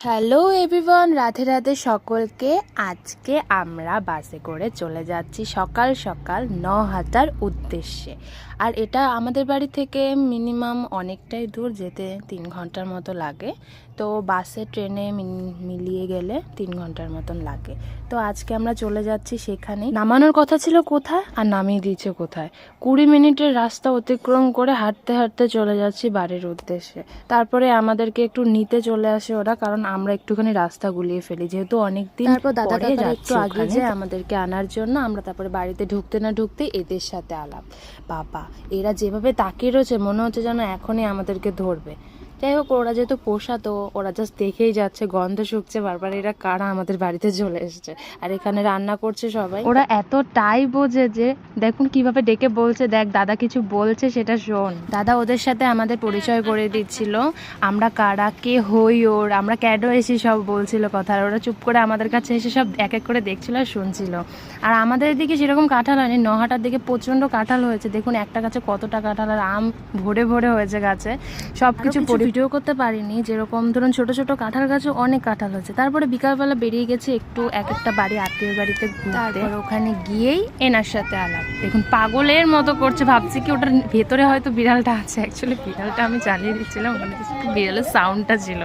Hello everyone, Radhe Radhe সকলকে। আজকে আমরা বাসে করে চলে যাচ্ছি সকাল সকাল নহাটার উদ্দেশ্যে। আর এটা আমাদের বাড়ি থেকে মিনিমাম অনেকটাই দূর, যেতে 3 ঘন্টার মতো লাগে। তো বাসে ট্রেনে মিলিয়ে গেলে 3 ঘন্টার মতন লাগে। তো আজকে আমরা চলে যাচ্ছি সেখানে। নামানোর কথা ছিল কোথায় আর নামিয়ে দিয়েছে কোথায়। 20 মিনিটের রাস্তা অতিক্রম করে হাঁটতে হাঁটতে চলে যাচ্ছি বাড়ির উদ্দেশ্যে। তারপরে আমাদেরকে একটু নিতে চলে আসে ওরা, কারণ আমরা একটুখানি রাস্তা গুলিয়ে ফেলি, যেহেতু অনেকদিন তারপর দাদা একটু আগে যে আমাদেরকে আনার জন্য। আমরা তারপরে বাড়িতে ঢুকতে না ঢুকতে এদের সাথে আলাপ। বাবা, এরা যেভাবে তাকিয়ে রয়েছে মনে হচ্ছে যেন এখনই আমাদেরকে ধরবে। যাই হোক, ওরা যেহেতু পোষা, তো ওরা জাস্ট দেখেই যাচ্ছে, গন্ধ শুকছে বারবার এরা কারা আমাদের বাড়িতে চলে এসেছে। আর এখানে রান্না করছে সবাই। ওরা এতটাই বোঝে যে দেখুন কিভাবে ডেকে বলছে, দেখ দাদা কিছু বলছে সেটা শোন। দাদা ওদের সাথে আমাদের পরিচয় করে দিচ্ছিল, আমরা কারা, কে হই ওর, আমরা ক্যাডো এসি সব বলছিল কথা। আর ওরা চুপ করে আমাদের কাছে এসে সব এক এক করে দেখছিল আর শুনছিল। আর আমাদের দিকে সেরকম কাঁঠাল হয়নি, নহাটার দিকে প্রচণ্ড কাঁঠাল হয়েছে। দেখুন একটা গাছে কতটা কাঁঠাল, আর আম ভরে ভরে হয়েছে গাছে। সব কিছু ভিডিও করতে পারিনি, যেরকম ধরুন ছোট ছোট কাঁঠাল গাছে অনেক কাঁঠাল হয়েছে। তারপরে বিকালবেলা বেরিয়ে গেছে একটু এক একটা বাড়ি, আত্মীয় বাড়িতে ঘুরতে। ওখানে গিয়েই এনার সাথে আলাপ। দেখুন পাগলের মতো করছে, ভাবছি কি ওটার ভেতরে হয়তো বিড়ালটা আছে। অ্যাকচুয়ালি বিড়ালটা আমি চালিয়ে দিচ্ছিলাম, ওখানে বিড়ালের সাউন্ডটা ছিল।